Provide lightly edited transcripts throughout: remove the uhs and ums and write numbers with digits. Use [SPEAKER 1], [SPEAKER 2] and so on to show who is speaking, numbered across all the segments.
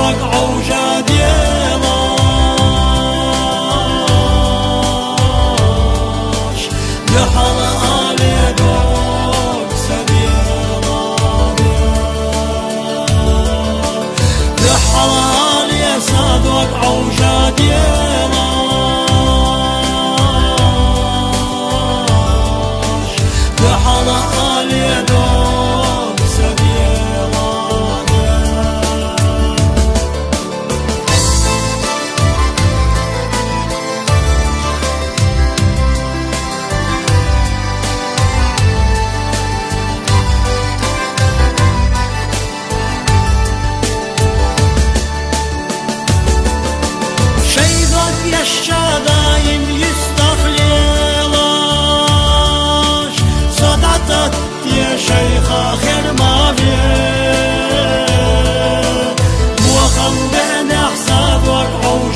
[SPEAKER 1] وقعوا جاديلاش لحل آلي دوك سبيلاني لحل آلي ساد وقعوا جاديلاش لحل آلي دوك سبيلاني شيبك يا الشدايم يستخليلاش صدعتك يا شيخ آخر ما بيه وخم بين حساب وقعوا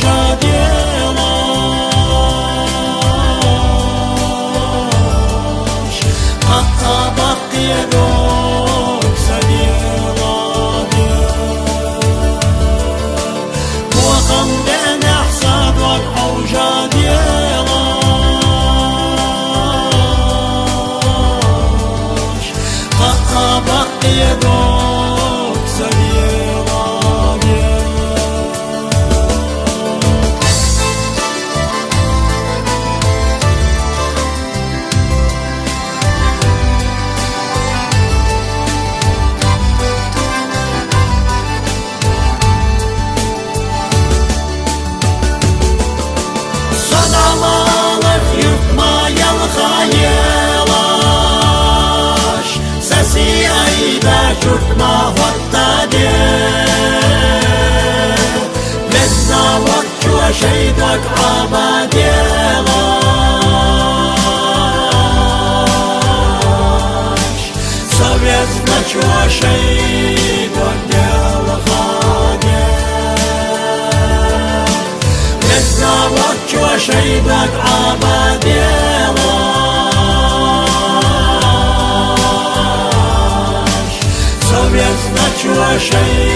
[SPEAKER 1] جاديلاش حتى بقي دوك سبيلاني وخم بين حساب وقعوا جاديلاش حتى بقي دوك سبيلاني Sadamalır yutmayan hayalaş Sesi ayda çürtma hatta de Vezzavat çua şeydak abadelaş Sovyetna çua şeydak delhade Vezzavat çua şeydak abadelaş Sovyetna çua şeydak